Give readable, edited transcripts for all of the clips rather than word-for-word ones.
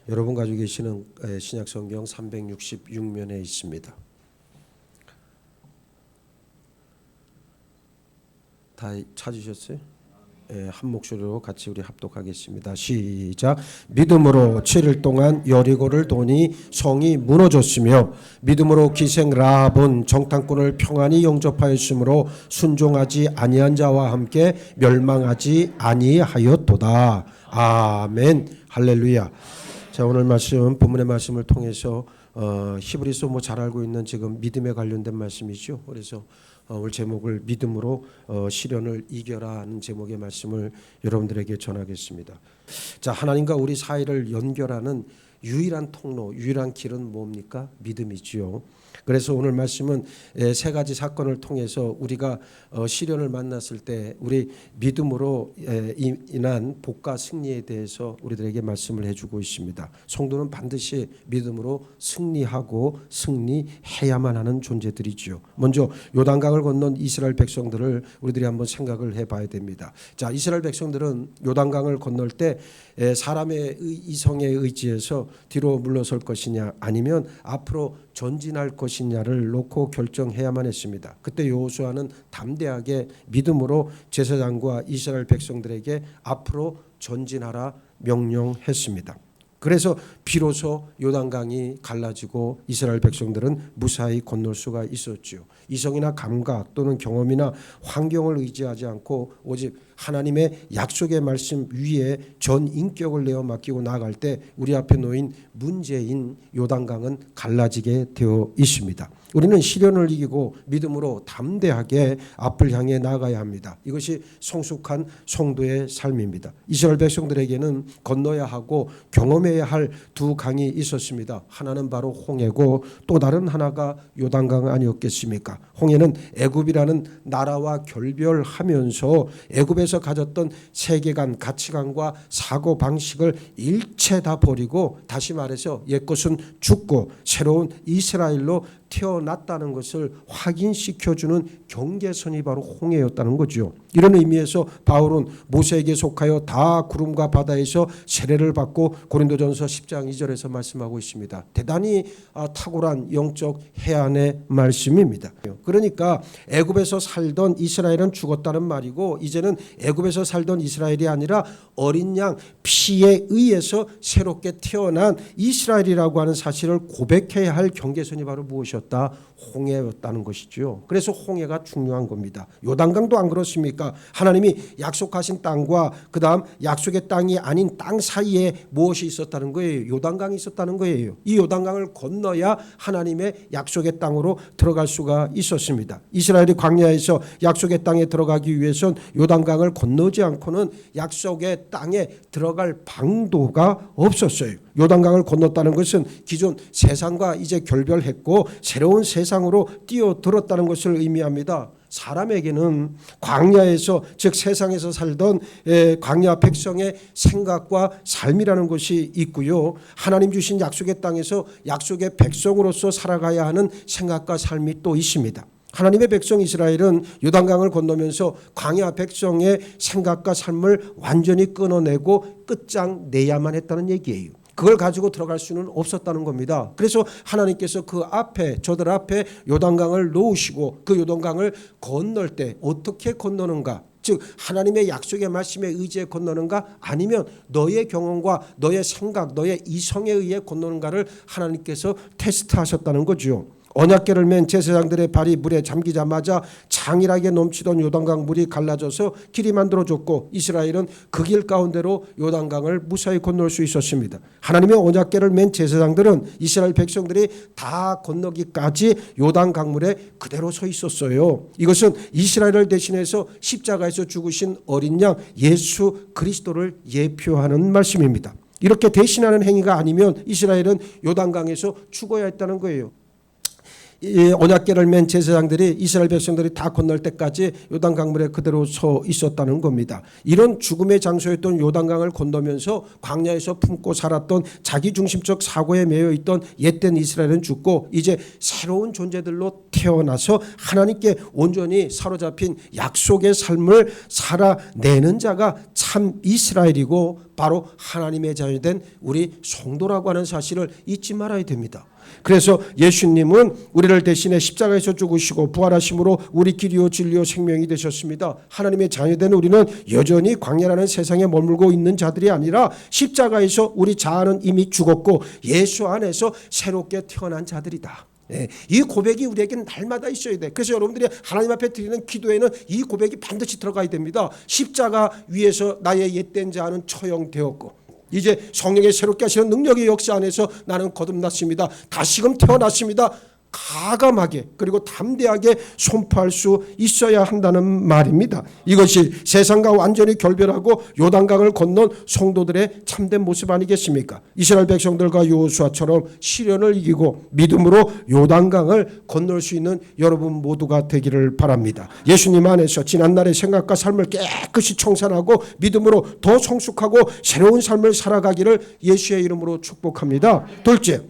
여러분 가지고 계시는 신약성경 366면에 있습니다. 다 찾으셨어요? 한 목소리로 같이 우리 합독하겠습니다. 시작. 믿음으로 7일 동안 여리고를 도니 성이 무너졌으며 믿음으로 기생 라합은 정탐꾼을 평안히 영접하였으므로 순종하지 아니한 자와 함께 멸망하지 아니하였도다. 아멘. 할렐루야. 자, 오늘 말씀 본문의 말씀을 통해서 히브리서 잘 알고 있는 지금 믿음에 관련된 말씀이죠. 그래서 오늘 제목을 믿음으로 시련을 이겨라 하는 제목의 말씀을 여러분들에게 전하겠습니다. 자, 하나님과 우리 사이를 연결하는 유일한 통로, 유일한 길은 뭡니까? 믿음이지요. 그래서 오늘 말씀은 세 가지 사건을 통해서 우리가 시련을 만났을 때 우리 믿음으로 인한 복과 승리에 대해서 우리들에게 말씀을 해주고 있습니다. 성도는 반드시 믿음으로 승리하고 승리해야만 하는 존재들이지요. 먼저 요단강을 건넌 이스라엘 백성들을 우리들이 한번 생각을 해봐야 됩니다. 자, 이스라엘 백성들은 요단강을 건널 때 사람의 이성에 의지해서 뒤로 물러설 것이냐 아니면 앞으로 전진할 것이냐를 놓고 결정해야만 했습니다. 그때 여호수아는 담대하게 믿음으로 제사장과 이스라엘 백성들에게 앞으로 전진하라 명령했습니다. 그래서 비로소 요단강이 갈라지고 이스라엘 백성들은 무사히 건널 수가 있었죠. 이성이나 감각 또는 경험이나 환경을 의지하지 않고 오직 하나님의 약속의 말씀 위에 전 인격을 내어 맡기고 나아갈 때 우리 앞에 놓인 문제인 요단강은 갈라지게 되어 있습니다. 우리는 시련을 이기고 믿음으로 담대하게 앞을 향해 나아가야 합니다. 이것이 성숙한 성도의 삶입니다. 이스라엘 백성들에게는 건너야 하고 경험해야 할 두 강이 있었습니다. 하나는 바로 홍해고 또 다른 하나가 요단강 아니었겠습니까? 홍해는 애굽이라는 나라와 결별하면서 애굽에서 가졌던 세계관, 가치관과 사고방식을 일체 다 버리고 다시 말해서 옛것은 죽고 새로운 이스라엘로 태어났다는 것을 확인시켜주는 경계선이 바로 홍해였다는 거죠. 이런 의미에서 바울은 모세에게 속하여 다 구름과 바다에서 세례를 받고 고린도전서 10장 2절에서 말씀하고 있습니다. 대단히 탁월한 영적 해안의 말씀입니다. 그러니까 애굽에서 살던 이스라엘은 죽었다는 말이고 이제는 애굽에서 살던 이스라엘이 아니라 어린 양 피에 의해서 새롭게 태어난 이스라엘이라고 하는 사실을 고백해야 할 경계선이 바로 무엇이었다? 홍해였다는 것이죠. 그래서 홍해가 중요한 겁니다. 요단강도 안 그렇습니까? 하나님이 약속하신 땅과 그 다음 약속의 땅이 아닌 땅 사이에 무엇이 있었다는 거예요? 요단강이 있었다는 거예요. 이 요단강을 건너야 하나님의 약속의 땅으로 들어갈 수가 있었습니다. 이스라엘이 광야에서 약속의 땅에 들어가기 위해선 요단강을 건너지 않고는 약속의 땅에 들어갈 방도가 없었어요. 요단강을 건넜다는 것은 기존 세상과 이제 결별했고 새로운 세상으로 뛰어들었다는 것을 의미합니다. 사람에게는 광야에서 즉 세상에서 살던 광야 백성의 생각과 삶이라는 것이 있고요. 하나님 주신 약속의 땅에서 약속의 백성으로서 살아가야 하는 생각과 삶이 또 있습니다. 하나님의 백성 이스라엘은 요단강을 건너면서 광야 백성의 생각과 삶을 완전히 끊어내고 끝장내야만 했다는 얘기예요. 그걸 가지고 들어갈 수는 없었다는 겁니다. 그래서 하나님께서 그 앞에 저들 앞에 요단강을 놓으시고 그 요단강을 건널 때 어떻게 건너는가? 즉 하나님의 약속의 말씀에 의지해 건너는가 아니면 너의 경험과 너의 생각 너의 이성에 의해 건너는가를 하나님께서 테스트하셨다는 거죠. 언약궤를 맨 제사장들의 발이 물에 잠기자마자 장일하게 넘치던 요단강 물이 갈라져서 길이 만들어졌고 이스라엘은 그 길 가운데로 요단강을 무사히 건널 수 있었습니다. 하나님의 언약궤를 맨 제사장들은 이스라엘 백성들이 다 건너기까지 요단강물에 그대로 서 있었어요. 이것은 이스라엘을 대신해서 십자가에서 죽으신 어린 양 예수 그리스도를 예표하는 말씀입니다. 이렇게 대신하는 행위가 아니면 이스라엘은 요단강에서 죽어야 했다는 거예요. 언약궤를 맨 제사장들이 이스라엘 백성들이 다 건널 때까지 요단강물에 그대로 서 있었다는 겁니다. 이런 죽음의 장소였던 요단강을 건너면서 광야에서 품고 살았던 자기중심적 사고에 매여 있던 옛된 이스라엘은 죽고 이제 새로운 존재들로 태어나서 하나님께 온전히 사로잡힌 약속의 삶을 살아내는 자가 참 이스라엘이고 바로 하나님의 자녀 된 우리 성도라고 하는 사실을 잊지 말아야 됩니다. 그래서 예수님은 우리를 대신에 십자가에서 죽으시고 부활하심으로 우리 길이요 진리요 생명이 되셨습니다. 하나님의 자녀된 우리는 여전히 광야라는 세상에 머물고 있는 자들이 아니라 십자가에서 우리 자아는 이미 죽었고 예수 안에서 새롭게 태어난 자들이다. 이 고백이 우리에게는 날마다 있어야 돼. 그래서 여러분들이 하나님 앞에 드리는 기도에는 이 고백이 반드시 들어가야 됩니다. 십자가 위에서 나의 옛된 자아는 처형되었고 이제 성령의 새롭게 하시는 능력의 역사 안에서 나는 거듭났습니다. 다시금 태어났습니다. 가감하게 그리고 담대하게 선포할 수 있어야 한다는 말입니다. 이것이 세상과 완전히 결별하고 요단강을 건넌 성도들의 참된 모습 아니겠습니까? 이스라엘 백성들과 여호수아처럼 시련을 이기고 믿음으로 요단강을 건널 수 있는 여러분 모두가 되기를 바랍니다. 예수님 안에서 지난날의 생각과 삶을 깨끗이 청산하고 믿음으로 더 성숙하고 새로운 삶을 살아가기를 예수의 이름으로 축복합니다. 둘째,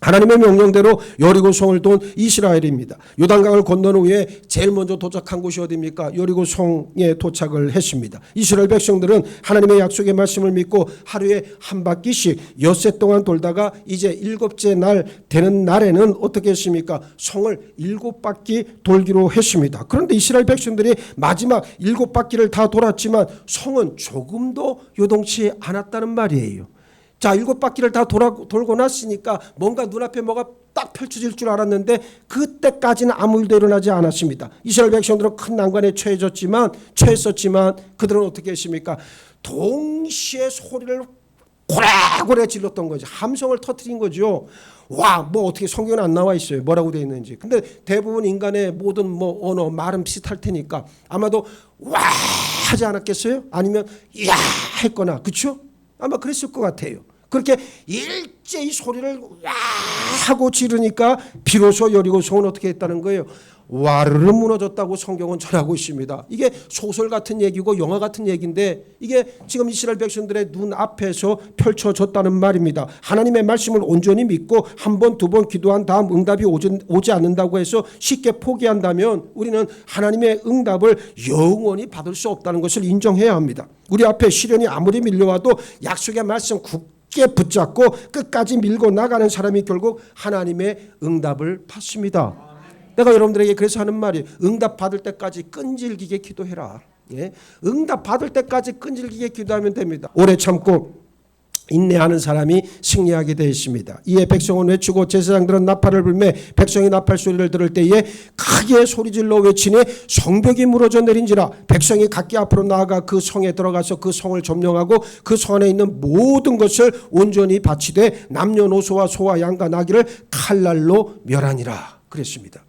하나님의 명령대로 여리고성을 돈 이스라엘입니다. 요단강을 건넌 후에 제일 먼저 도착한 곳이 어디입니까? 여리고성에 도착을 했습니다. 이스라엘 백성들은 하나님의 약속의 말씀을 믿고 하루에 한 바퀴씩 엿새 동안 돌다가 이제 일곱째 날 되는 날에는 어떻게 했습니까? 성을 7바퀴 돌기로 했습니다. 그런데 이스라엘 백성들이 마지막 7바퀴를 다 돌았지만 성은 조금도 요동치 않았다는 말이에요. 자, 7바퀴를 다 돌고 났으니까 뭔가 눈앞에 뭐가 딱 펼쳐질 줄 알았는데 그때까지는 아무 일도 일어나지 않았습니다. 이스라엘 백성들은 큰 난관에 처했었지만 그들은 어떻게 했습니까? 동시에 소리를 고래고래 질렀던 거죠. 함성을 터뜨린 거죠. 와, 뭐 어떻게 성경은 안 나와 있어요. 뭐라고 되어 있는지. 근데 대부분 인간의 모든 뭐 언어, 말은 비슷할 테니까 아마도 와 하지 않았겠어요? 아니면 야 했거나, 그렇죠? 아마 그랬을 것 같아요. 그렇게 일제히 소리를 와 하고 지르니까 비로소 여리고성은 어떻게 했다는 거예요? 와르르 무너졌다고 성경은 전하고 있습니다. 이게 소설 같은 얘기고 영화 같은 얘기인데 이게 지금 이스라엘 백성들의 눈앞에서 펼쳐졌다는 말입니다. 하나님의 말씀을 온전히 믿고 한 번, 두 번 기도한 다음 응답이 오지 않는다고 해서 쉽게 포기한다면 우리는 하나님의 응답을 영원히 받을 수 없다는 것을 인정해야 합니다. 우리 앞에 시련이 아무리 밀려와도 약속의 말씀 굳게 붙잡고 끝까지 밀고 나가는 사람이 결국 하나님의 응답을 받습니다. 내가 여러분들에게 그래서 하는 말이 응답 받을 때까지 끈질기게 기도해라. 예? 응답 받을 때까지 끈질기게 기도하면 됩니다. 오래 참고 인내하는 사람이 승리하게 되어 있습니다. 이에 백성은 외치고 제사장들은 나팔을 불매 백성이 나팔 소리를 들을 때에 크게 소리질러 외치니 성벽이 무너져 내린지라. 백성이 각기 앞으로 나아가 그 성에 들어가서 그 성을 점령하고 그 성 안에 있는 모든 것을 온전히 바치되 남녀노소와 소와 양과 나귀를 칼날로 멸하니라 그랬습니다.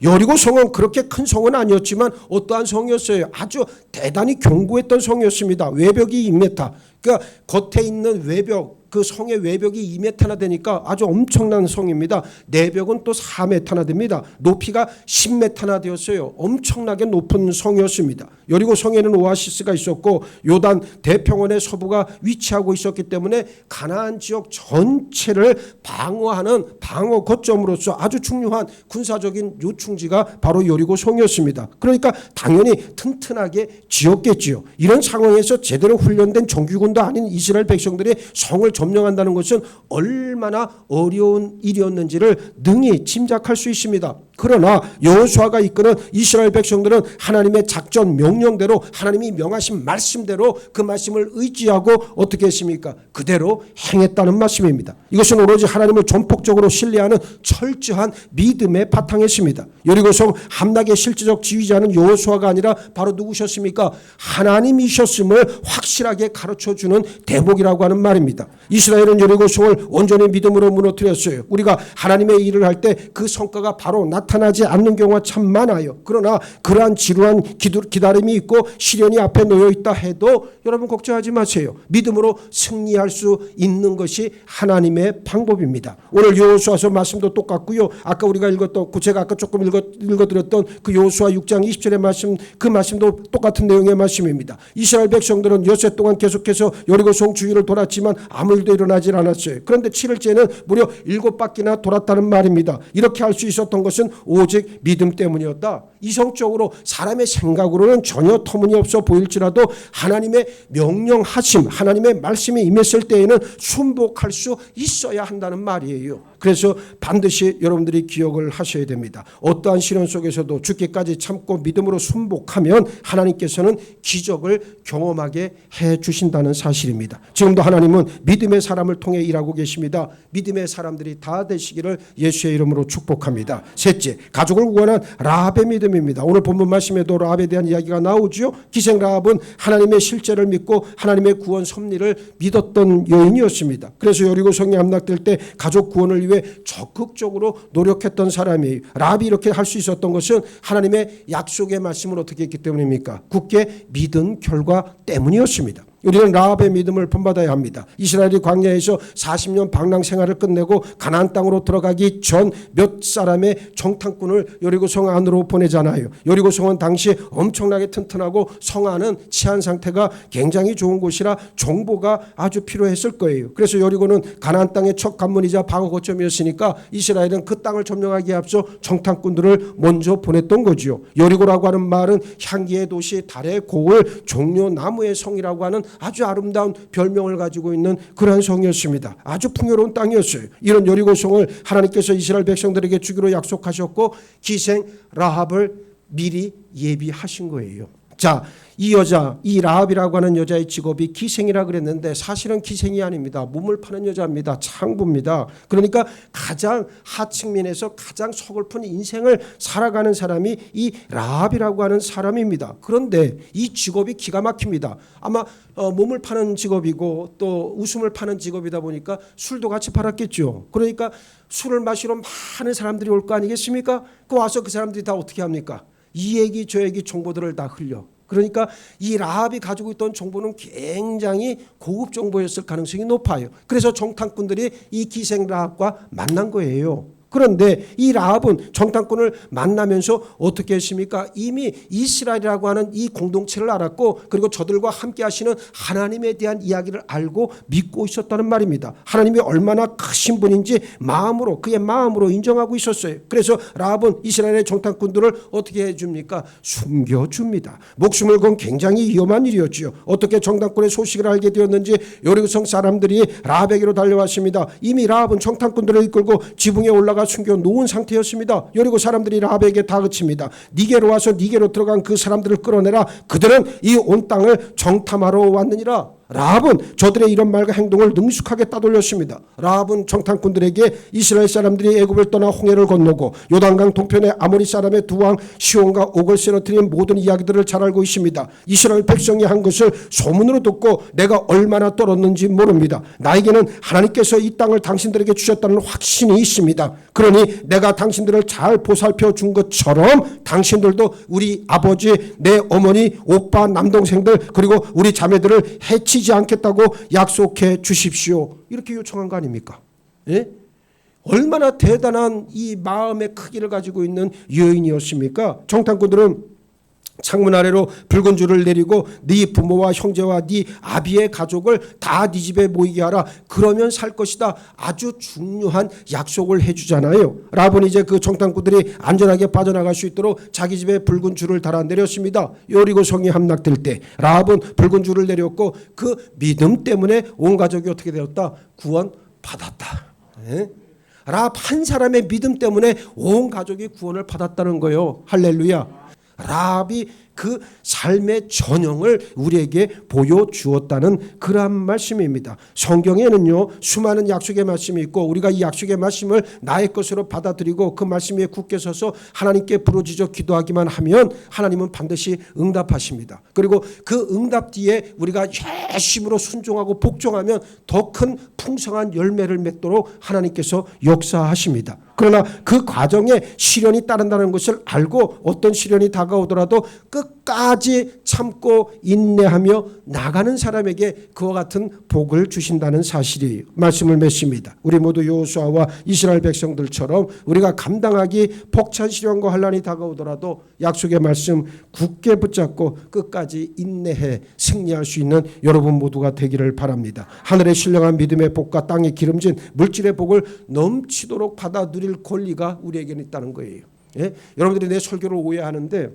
여리고 성은 그렇게 큰 성은 아니었지만 어떠한 성이었어요? 아주 대단히 견고했던 성이었습니다. 외벽이 2m. 그러니까 겉에 있는 외벽, 그 성의 외벽이 2m나 되니까 아주 엄청난 성입니다. 내벽은 또 4m나 됩니다. 높이가 10m나 되었어요. 엄청나게 높은 성이었습니다. 여리고 성에는 오아시스가 있었고 요단 대평원의 서부가 위치하고 있었기 때문에 가나안 지역 전체를 방어하는 방어 거점으로서 아주 중요한 군사적인 요충지가 바로 여리고 성이었습니다. 그러니까 당연히 튼튼하게 지었겠지요. 이런 상황에서 제대로 훈련된 정규군도 아닌 이스라엘 백성들이 성을 점령한다는 것은 얼마나 어려운 일이었는지를 능히 짐작할 수 있습니다. 그러나 여호수아가 이끄는 이스라엘 백성들은 하나님의 작전 명령대로 하나님이 명하신 말씀대로 그 말씀을 의지하고 어떻게 했습니까? 그대로 행했다는 말씀입니다. 이것은 오로지 하나님을 전폭적으로 신뢰하는 철저한 믿음에 바탕했습니다. 여리고성 함락의 실질적 지휘자는 여호수아가 아니라 바로 누구셨습니까? 하나님이셨음을 확실하게 가르쳐주는 대목이라고 하는 말입니다. 이스라엘은 여리고성을 온전히 믿음으로 무너뜨렸어요. 우리가 하나님의 일을 할 때 그 성과가 바로 나타나지 않는 경우가 참 많아요. 그러나 그러한 지루한 기다림이 있고 시련이 앞에 놓여 있다 해도 여러분 걱정하지 마세요. 믿음으로 승리할 수 있는 것이 하나님의 방법입니다. 오늘 여호수아서 말씀도 똑같고요. 아까 우리가 읽었던 제가 아까 조금 읽어드렸던 그 여호수아 6장 20절의 말씀, 그 말씀도 똑같은 내용의 말씀입니다. 이스라엘 백성들은 엿새 동안 계속해서 여리고성 주위를 돌았지만 아무 일도 일어나질 않았어요. 그런데 7일째는 무려 7바퀴나 돌았다는 말입니다. 이렇게 할 수 있었던 것은 오직 믿음 때문이었다. 이성적으로 사람의 생각으로는 전혀 터무니없어 보일지라도 하나님의 명령하심, 하나님의 말씀이 임했을 때에는 순복할 수 있어야 한다는 말이에요. 그래서 반드시 여러분들이 기억을 하셔야 됩니다. 어떠한 시련 속에서도 죽기까지 참고 믿음으로 순복하면 하나님께서는 기적을 경험하게 해 주신다는 사실입니다. 지금도 하나님은 믿음의 사람을 통해 일하고 계십니다. 믿음의 사람들이 다 되시기를 예수의 이름으로 축복합니다. 셋째, 가족을 구원한 라합의 믿음입니다. 오늘 본문 말씀에도 라합에 대한 이야기가 나오죠. 기생 라합은 하나님의 실제를 믿고 하나님의 구원 섭리를 믿었던 여인이었습니다. 그래서 여리고성이 함락될 때 가족 구원을 위해 적극적으로 노력했던 사람이에요. 라합이 이렇게 할 수 있었던 것은 하나님의 약속의 말씀을 어떻게 했기 때문입니까? 굳게 믿은 결과 때문이었습니다. 우리는 라합의 믿음을 본받아야 합니다. 이스라엘이 광야에서 40년 방랑 생활을 끝내고 가나안 땅으로 들어가기 전 몇 사람의 정탐꾼을 여리고성 안으로 보내잖아요. 여리고성은 당시 엄청나게 튼튼하고 성 안은 치안 상태가 굉장히 좋은 곳이라 정보가 아주 필요했을 거예요. 그래서 여리고는 가나안 땅의 첫 관문이자 방어 거점이었으니까 이스라엘은 그 땅을 점령하기에 앞서 정탐꾼들을 먼저 보냈던 거지요. 여리고라고 하는 말은 향기의 도시, 달의 고을, 종려나무의 성이라고 하는 아주 아름다운 별명을 가지고 있는 그러한 성이었습니다. 아주 풍요로운 땅이었어요. 이런 여리고성을 하나님께서 이스라엘 백성들에게 주기로 약속하셨고 기생 라합을 미리 예비하신 거예요. 자, 이 여자, 이 라합이라고 하는 여자의 직업이 기생이라 그랬는데 사실은 기생이 아닙니다. 몸을 파는 여자입니다. 창부입니다. 그러니까 가장 하층민에서 가장 서글픈 인생을 살아가는 사람이 이 라합이라고 하는 사람입니다. 그런데 이 직업이 기가 막힙니다. 아마 몸을 파는 직업이고 또 웃음을 파는 직업이다 보니까 술도 같이 팔았겠죠. 그러니까 술을 마시러 많은 사람들이 올 거 아니겠습니까? 그 와서 그 사람들이 다 어떻게 합니까? 이 얘기 저 얘기 정보들을 다 흘려. 그러니까 이 라합이 가지고 있던 정보는 굉장히 고급 정보였을 가능성이 높아요. 그래서 정탐꾼들이 이 기생 라합과 만난 거예요. 그런데 이 라합은 정탐꾼을 만나면서 어떻게 했습니까? 이미 이스라엘이라고 하는 이 공동체를 알았고 그리고 저들과 함께 하시는 하나님에 대한 이야기를 알고 믿고 있었다는 말입니다. 하나님이 얼마나 크신 분인지 마음으로 그의 마음으로 인정하고 있었어요. 그래서 라합은 이스라엘의 정탐꾼들을 어떻게 해줍니까? 숨겨줍니다. 목숨을 건 굉장히 위험한 일이었죠. 어떻게 정탐꾼의 소식을 알게 되었는지 여리고성 사람들이 라합에게로 달려왔습니다. 이미 라합은 정탐꾼들을 이끌고 지붕에 올라가 숨겨 놓은 상태였습니다. 여리고 사람들이 라합에게 다그칩니다. 니게로 와서 니게로 들어간 그 사람들을 끌어내라. 그들은 이 온 땅을 정탐하러 왔느니라. 라합은 저들의 이런 말과 행동을 능숙하게 따돌렸습니다. 라합은 정탐꾼들에게 이스라엘 사람들이 애굽을 떠나 홍해를 건너고 요단강 동편의 아모리 사람의 두 왕 시온과 옥을 쓰러뜨린 모든 이야기들을 잘 알고 있습니다. 이스라엘 백성이 한 것을 소문으로 듣고 내가 얼마나 떨었는지 모릅니다. 나에게는 하나님께서 이 땅을 당신들에게 주셨다는 확신이 있습니다. 그러니 내가 당신들을 잘 보살펴 준 것처럼 당신들도 우리 아버지, 내 어머니, 오빠, 남동생들 그리고 우리 자매들을 해치지 않겠다고 약속해 주십시오. 이렇게 요청한 거 아닙니까? 예? 얼마나 대단한 이 마음의 크기를 가지고 있는 여인이었습니까? 정탐꾼들은 창문 아래로 붉은 줄을 내리고 네 부모와 형제와 네 아비의 가족을 다 네 집에 모이게 하라. 그러면 살 것이다. 아주 중요한 약속을 해주잖아요. 라합은 이제 그 정탐꾼들이 안전하게 빠져나갈 수 있도록 자기 집에 붉은 줄을 달아 내렸습니다. 여리고 성이 함락될 때 라합은 붉은 줄을 내렸고 그 믿음 때문에 온 가족이 어떻게 되었다? 구원받았다. 네? 라합 한 사람의 믿음 때문에 온 가족이 구원을 받았다는 거예요. 할렐루야. 라합이 그 삶의 전형을 우리에게 보여주었다는 그러한 말씀입니다. 성경에는요 수많은 약속의 말씀이 있고 우리가 이 약속의 말씀을 나의 것으로 받아들이고 그 말씀 위에 굳게 서서 하나님께 부르짖어 기도하기만 하면 하나님은 반드시 응답하십니다. 그리고 그 응답 뒤에 우리가 열심으로 순종하고 복종하면 더 큰 풍성한 열매를 맺도록 하나님께서 역사하십니다. 그러나 그 과정에 시련이 따른다는 것을 알고 어떤 시련이 다가오더라도 끝까지 참고 인내하며 나가는 사람에게 그와 같은 복을 주신다는 사실이에요. 말씀을 맺습니다. 우리 모두 여호수아와 이스라엘 백성들처럼 우리가 감당하기 벅찬 시련과 환난이 다가오더라도 약속의 말씀 굳게 붙잡고 끝까지 인내해 승리할 수 있는 여러분 모두가 되기를 바랍니다. 하늘의 신령한 믿음의 복과 땅에 기름진 물질의 복을 넘치도록 받아 누릴 권리가 우리에게는 있다는 거예요. 예? 여러분들이 내 설교를 오해하는데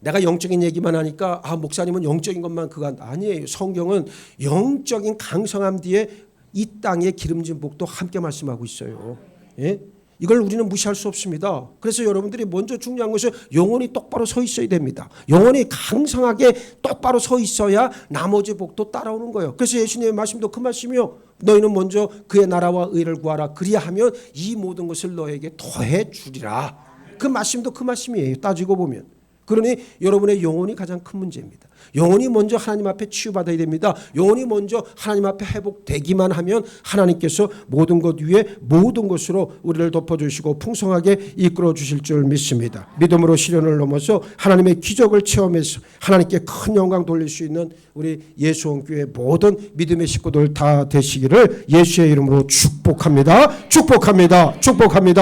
내가 영적인 얘기만 하니까 목사님은 영적인 것만 그거 아니에요. 성경은 영적인 강성함 뒤에 이 땅의 기름진 복도 함께 말씀하고 있어요. 예? 이걸 우리는 무시할 수 없습니다. 그래서 여러분들이 먼저 중요한 것은 영혼이 똑바로 서 있어야 됩니다. 영혼이 강성하게 똑바로 서 있어야 나머지 복도 따라오는 거예요. 그래서 예수님의 말씀도 그 말씀이요. 너희는 먼저 그의 나라와 의를 구하라. 그리하면 이 모든 것을 너에게 더해 주리라. 그 말씀도 그 말씀이에요. 따지고 보면. 그러니 여러분의 영혼이 가장 큰 문제입니다. 영혼이 먼저 하나님 앞에 치유받아야 됩니다. 영혼이 먼저 하나님 앞에 회복되기만 하면 하나님께서 모든 것 위에 모든 것으로 우리를 덮어주시고 풍성하게 이끌어 주실 줄 믿습니다. 믿음으로 시련을 넘어서 하나님의 기적을 체험해서 하나님께 큰 영광 돌릴 수 있는 우리 예수원교회 모든 믿음의 식구들 다 되시기를 예수의 이름으로 축복합니다. 축복합니다. 축복합니다.